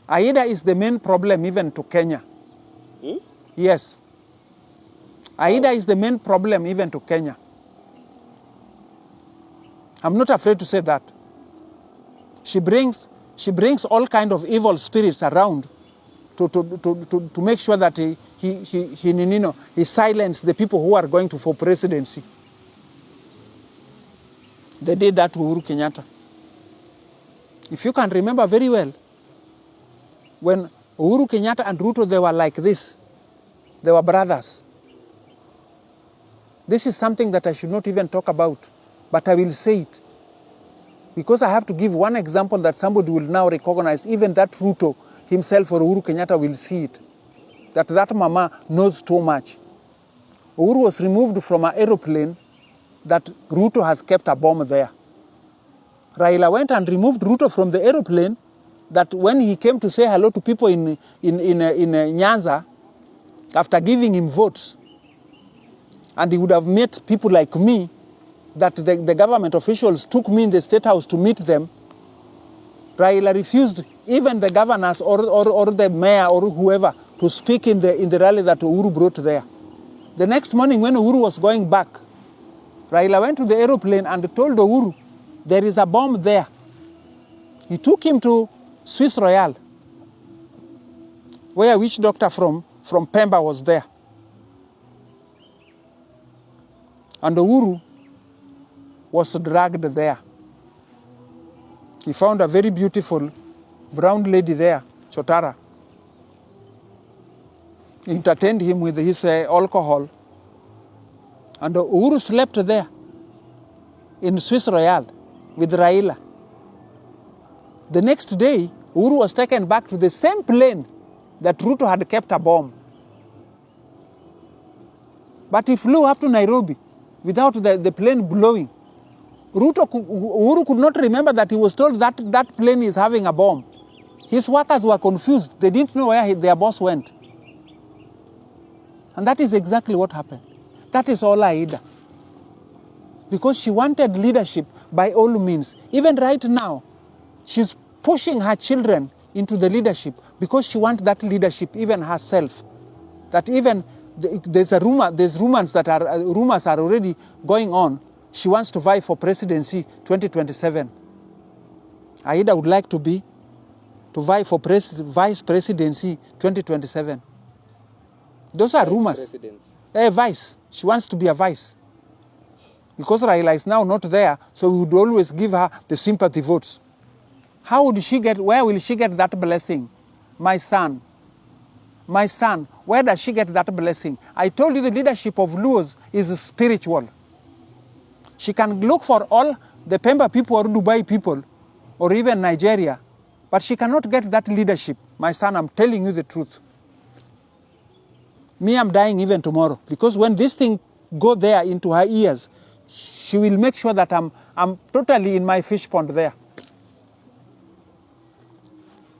Ida is the main problem even to Kenya. Hmm? Yes. Ida is the main problem even to Kenya. I'm not afraid to say that. She brings all kind of evil spirits around to make sure that he silences the people who are going for presidency. They did that to Uhuru Kenyatta. If you can remember very well, when Uhuru Kenyatta and Ruto, they were like this. They were brothers. This is something that I should not even talk about, but I will say it. Because I have to give one example that somebody will now recognize, even that Ruto himself or Uhuru Kenyatta will see it. That mama knows too much. Uhuru was removed from an aeroplane that Ruto has kept a bomb there. Raila went and removed Ruto from the aeroplane that when he came to say hello to people in Nyanza, after giving him votes, and he would have met people like me, that the government officials took me in the State House to meet them, Raila refused even the governors or the mayor or whoever to speak in the rally that Uhuru brought there. The next morning when Uhuru was going back, Raila went to the aeroplane and told Uhuru, there is a bomb there. He took him to Swiss Royal, where a witch doctor from Pemba was there. And Uhuru was dragged there. He found a very beautiful brown lady there, Chotara. He entertained him with his alcohol. And Uhuru slept there in Swiss Royal with Raila. The next day, Uhuru was taken back to the same plane that Ruto had kept a bomb. But he flew up to Nairobi without the plane blowing. Uhuru could not remember that he was told that that plane is having a bomb. His workers were confused. They didn't know where their boss went. And that is exactly what happened. That is all Ida. Because she wanted leadership by all means. Even right now, she's pushing her children into the leadership because she wants that leadership even herself. That even there's rumors are already going on. She wants to vie for presidency 2027. Ida would like to vie for vice presidency 2027. Those are rumors. Vice. She wants to be a vice. Because Raila is now not there, so we would always give her the sympathy votes. Where will she get that blessing? My son, where does she get that blessing? I told you the leadership of Luos is spiritual. She can look for all the Pemba people or Dubai people, or even Nigeria, but she cannot get that leadership. My son, I'm telling you the truth. Me, I'm dying even tomorrow, because when this thing go there into her ears, she will make sure that I'm totally in my fish pond there.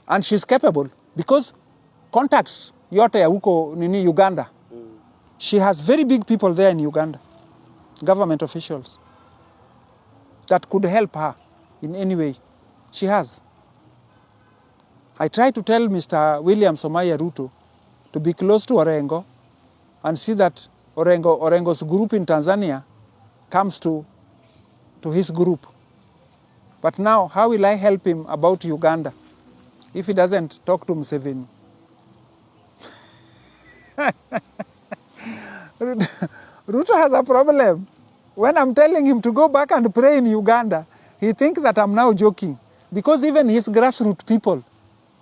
And she's capable, because contacts yote ya huko nini Uganda. She has very big people there in Uganda, government officials, that could help her in any way. She has. I try to tell Mr. William Somaya Ruto to be close to Orengo and see that Orengo's group in Tanzania comes to his group. But now, how will I help him about Uganda if he doesn't talk to Museveni? Ruto has a problem. When I'm telling him to go back and pray in Uganda, he thinks that I'm now joking. Because even his grassroots people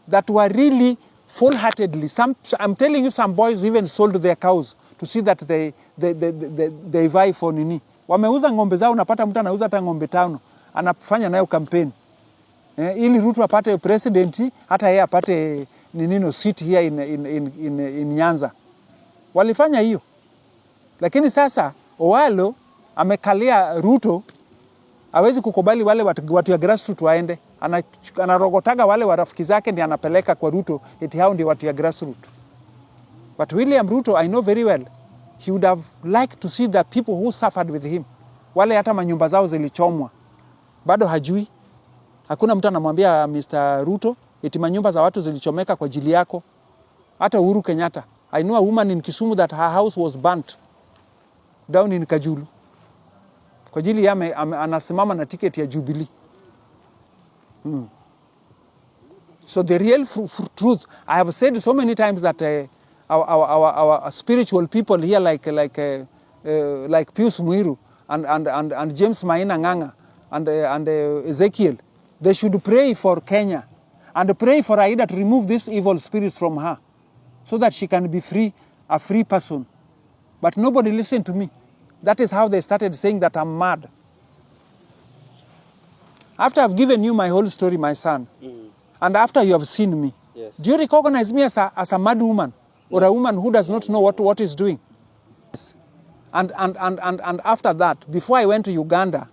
that were really full-heartedly, I'm telling you, some boys even sold their cows to see that they vie for nini. Wameuza ng'ombe zao, unapata mtu anauza hata ng'ombe 5, anafanya nayo campaign. Ili Ruto apate presidenti, hata yeye apate seat here in Nyanza. Walifanya hiyo. Lakini sasa Owalo amekalia Ruto, hawezi kukubali wale watu ya grassroots waende. Anarogotaga wale warafiki zake ndiye anapeleka kwa Ruto, eti hao ndio watu ya grassroots. But William Ruto, I know very well, he would have liked to see the people who suffered with him. Wale hata manyumba zao zilichomwa. Bado hajui. Hakuna mtu anamwambia Mr. Ruto, eti manyumba za watu zilichomeka kwa ajili yako. Hata Uhuru Kenyatta. I know a woman in Kisumu that her house was burnt down in Kajulu. Kwa ajili anasimama na ticket ya Jubilee. So the real truth, I have said so many times that our spiritual people here like Pius Muiru and James Maina Nganga and Ezekiel, they should pray for Kenya and pray for Ida to remove this evil spirit from her so that she can be free, a free person. But nobody listened to me. That is how they started saying that I'm mad. After I've given you my whole story, my son, and after you have seen me, yes, do you recognize me as a mad woman or a woman who does not know what is doing? Yes. And after that, before I went to Uganda,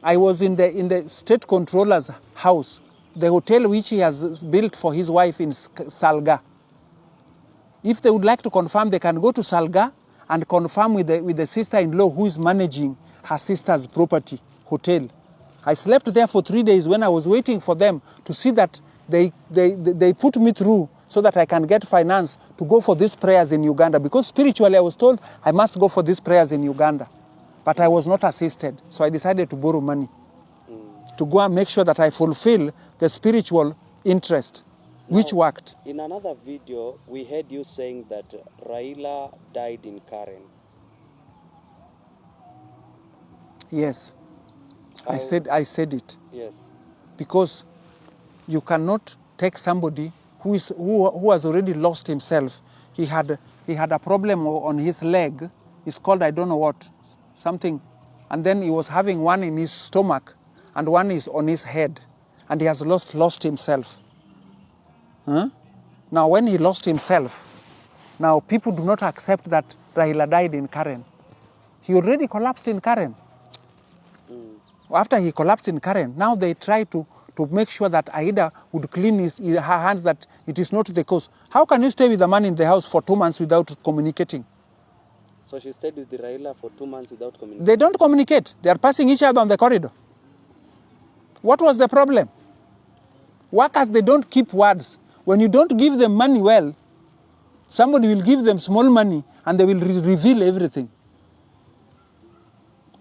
I was in the state controller's house, the hotel which he has built for his wife in Salga. If they would like to confirm, they can go to Salga and confirm with the sister-in-law who is managing her sister's property hotel. I slept there for 3 days when I was waiting for them to see that they put me through so that I can get finance to go for these prayers in Uganda. Because spiritually I was told I must go for these prayers in Uganda. But I was not assisted. So I decided to borrow money to go and make sure that I fulfill the spiritual interest, now, which worked. In another video, we heard you saying that Raila died in Karen. Yes. I said it. Yes. Because you cannot take somebody who has already lost himself. He had a problem on his leg. It's called, I don't know what, something. And then he was having one in his stomach and one is on his head. And he has lost himself. Huh? Now when he lost himself, now people do not accept that Raila died in Karen. He already collapsed in Karen. After he collapsed in Karen, now they try to make sure that Ida would clean her hands, that it is not the cause. How can you stay with a man in the house for 2 months without communicating? So she stayed with Raila for 2 months without communicating? They don't communicate. They are passing each other on the corridor. What was the problem? Workers, they don't keep words. When you don't give them money well, somebody will give them small money and they will reveal everything.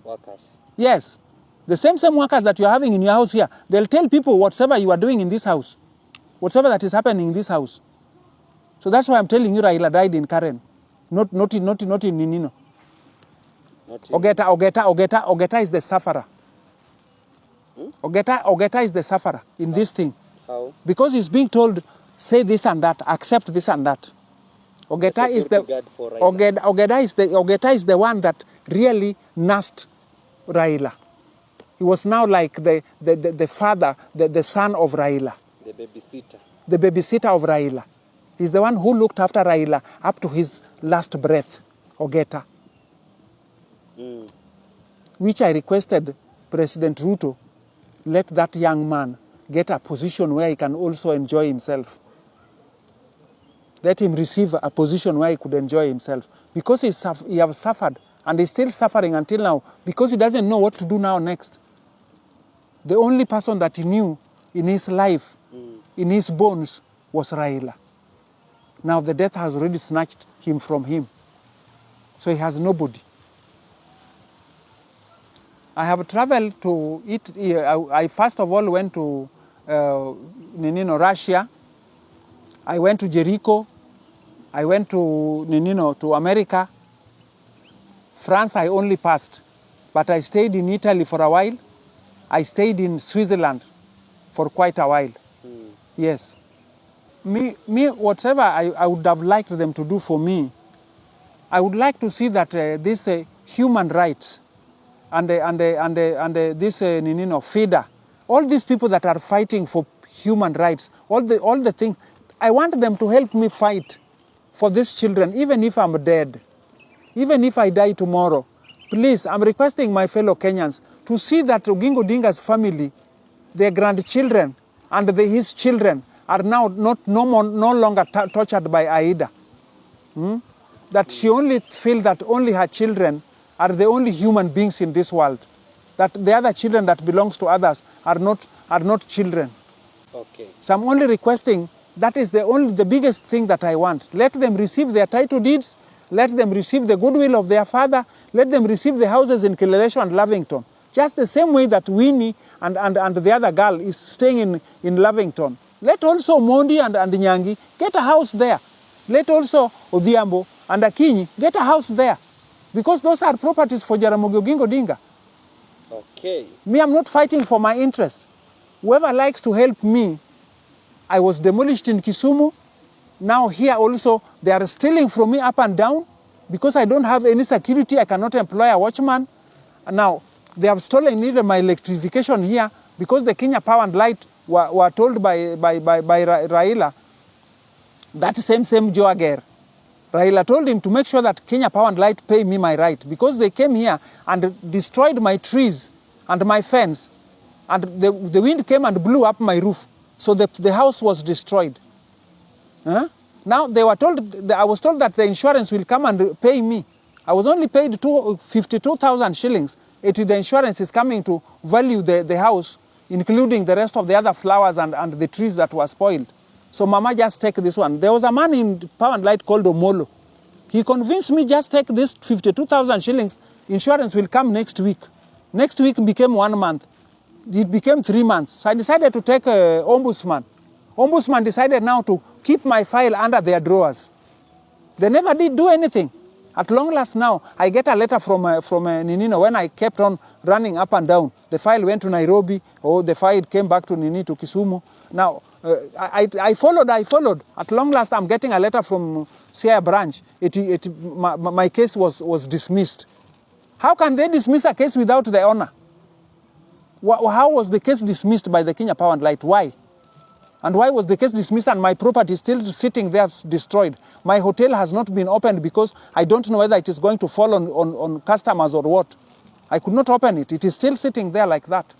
Workers? Yes. The same workers that you are having in your house here, they'll tell people whatever you are doing in this house, whatever that is happening in this house. So that's why I'm telling you Raila died in Karen, not in Ninino. Ogeta is the sufferer. Ogeta is the sufferer in this thing. How? Because he's being told, say this and that, accept this and that. Ogeta is the one that really nursed Raila. He was now like the father, the son of Raila. The babysitter. The babysitter of Raila. He's the one who looked after Raila up to his last breath, Ogeta. Which I requested President Ruto, let that young man get a position where he can also enjoy himself. Let him receive a position where he could enjoy himself. Because he has suffered, and he's still suffering until now, because he doesn't know what to do now next. The only person that he knew in his life, in his bones, was Raila. Now the death has already snatched him from him. So he has nobody. I have traveled to it. I first of all went to Russia. I went to Jericho. I went to America. France I only passed, but I stayed in Italy for a while. I stayed in Switzerland for quite a while. Yes. Me, whatever I would have liked them to do for me, I would like to see that this human rights and this FIDA, all these people that are fighting for human rights, all the things, I want them to help me fight for these children, even if I'm dead, even if I die tomorrow. Please, I'm requesting my fellow Kenyans to see that Oginga Odinga's family, their grandchildren and his children are now no longer tortured by Aida. That she only feels that only her children are the only human beings in this world. That the other children that belongs to others are not children. Okay. So I'm only requesting, that is the biggest thing that I want. Let them receive their title deeds, let them receive the goodwill of their father, let them receive the houses in Kileleshwa and Lavington. Just the same way that Winnie and the other girl is staying in Lavington. Let also Mondi and Nyangi get a house there. Let also Odhiambo and Akinyi get a house there. Because those are properties for Jaramogi Oginga Odinga. Okay. Me, I'm not fighting for my interest. Whoever likes to help me, I was demolished in Kisumu. Now here also, they are stealing from me up and down because I don't have any security. I cannot employ a watchman. Now, they have stolen even my electrification here because the Kenya Power and Light were told by Raila, that same Joe Ager. Raila told him to make sure that Kenya Power and Light pay me my right because they came here and destroyed my trees and my fence. And the wind came and blew up my roof. So the house was destroyed. Huh? Now they were told, I was told that the insurance will come and pay me. I was only paid 52,000 shillings. The insurance is coming to value the house, including the rest of the other flowers and the trees that were spoiled. So Mama, just take this one. There was a man in Power and Light called Omolo. He convinced me, just take this 52,000 shillings. Insurance will come next week. Next week became 1 month. It became 3 months. So I decided to take Ombudsman. Ombudsman decided now to keep my file under their drawers. They never did do anything. At long last now, I get a letter from Ninino when I kept on running up and down. The file went to Nairobi, or the file came back to Nini, to Kisumu. Now, I followed. At long last, I'm getting a letter from Siaya branch. My case was dismissed. How can they dismiss a case without the owner? How was the case dismissed by the Kenya Power and Light? Why? And why was the case dismissed and my property still sitting there destroyed? My hotel has not been opened because I don't know whether it is going to fall on customers or what. I could not open it. It is still sitting there like that.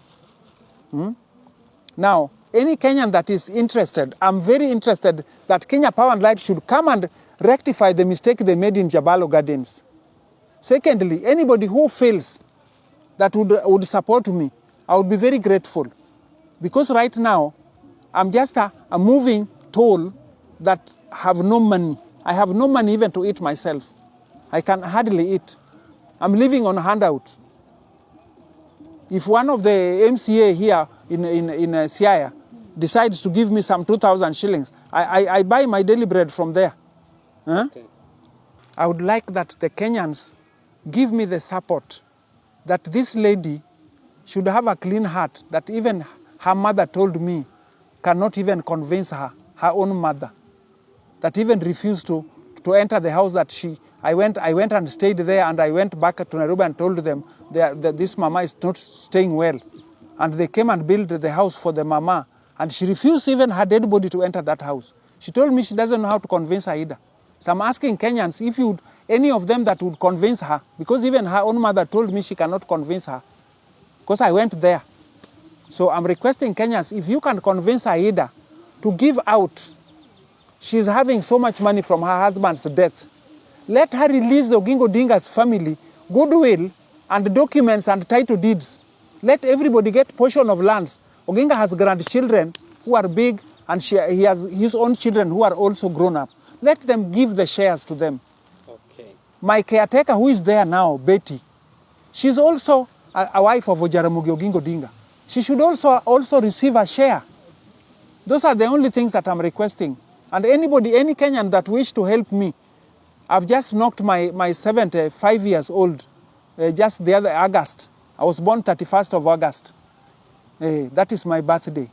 Now, any Kenyan that is interested, I'm very interested that Kenya Power and Light should come and rectify the mistake they made in Jabalo Gardens. Secondly, anybody who feels that would support me, I would be very grateful. Because right now, I'm just a moving toll that have no money. I have no money even to eat myself. I can hardly eat. I'm living on handout. If one of the MCA here in Siaya decides to give me some 2,000 shillings, I buy my daily bread from there. Huh? Okay. I would like that the Kenyans give me the support that this lady should have a clean heart, that even her mother told me cannot even convince her own mother, that even refused to enter the house that I went and stayed there, and I went back to Nairobi and told them that this mama is not staying well. And they came and built the house for the mama, and she refused even her dead body to enter that house. She told me she doesn't know how to convince her either. So I'm asking Kenyans if any of them that would convince her, because even her own mother told me she cannot convince her, because I went there. So I'm requesting Kenyans, if you can convince Aida to give out, she's having so much money from her husband's death. Let her release Oginga Odinga's family, goodwill, and documents and title deeds. Let everybody get portion of lands. Oginga has grandchildren who are big, and he has his own children who are also grown up. Let them give the shares to them. Okay. My caretaker who is there now, Betty, she's also a wife of Jaramogi Oginga Odinga. She should also receive a share. Those are the only things that I'm requesting. And any Kenyan that wish to help me, I've just knocked my 75 years old, just the other August. I was born 31st of August. That is my birthday.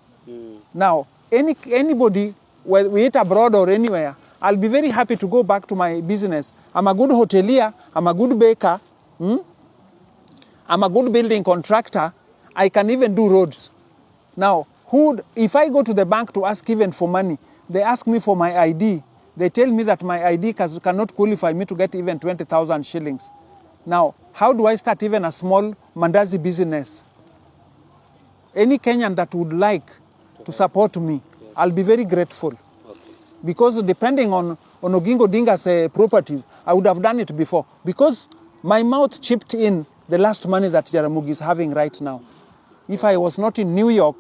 Now, anybody, whether we eat abroad or anywhere, I'll be very happy to go back to my business. I'm a good hotelier, I'm a good baker, I'm a good building contractor, I can even do roads. Now, if I go to the bank to ask even for money, they ask me for my ID. They tell me that my ID cannot qualify me to get even 20,000 shillings. Now, how do I start even a small mandazi business? Any Kenyan that would like to support me, yes, I'll be very grateful. Okay. Because depending on Oginga Odinga's properties, I would have done it before. Because my mouth chipped in the last money that Jaramogi is having right now. If I was not in New York,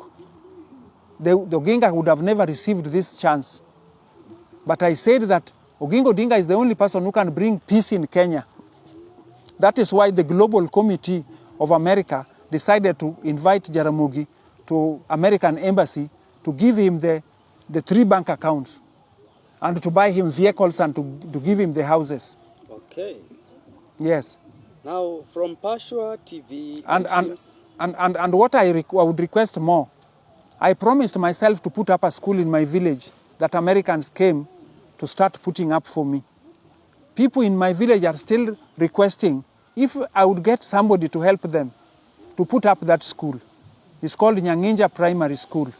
the Oginga would have never received this chance. But I said that Oginga Odinga is the only person who can bring peace in Kenya. That is why the Global Committee of America decided to invite Jaramogi to American Embassy to give him the 3 bank accounts and to buy him vehicles and to give him the houses. Okay. Yes. Now, from Pashwa TV and what I would request more, I promised myself to put up a school in my village that Americans came to start putting up for me. People in my village are still requesting if I would get somebody to help them to put up that school. It's called Nyanginja Primary School,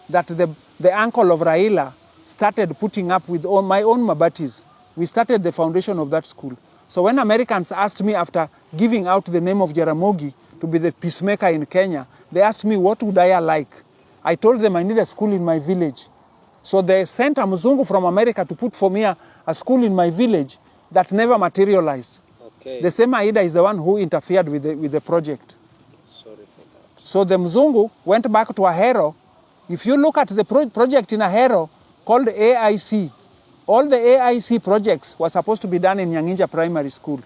that the uncle of Raila started putting up with my own mabatis. We started the foundation of that school. So when Americans asked me after giving out the name of Jaramogi to be the peacemaker in Kenya, they asked me what would I like. I told them I need a school in my village. So they sent a Mzungu from America to put for me a school in my village that never materialized. Okay. The same Ida is the one who interfered with the project. Sorry for that. So the Mzungu went back to Ahero. If you look at the project in Ahero called AIC, all the AIC projects were supposed to be done in Nyanginja Primary School.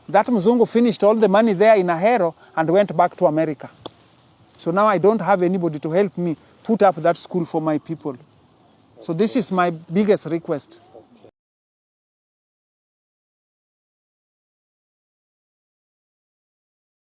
That Mzungu finished all the money there in Ahero and went back to America. So now I don't have anybody to help me put up that school for my people. So this is my biggest request.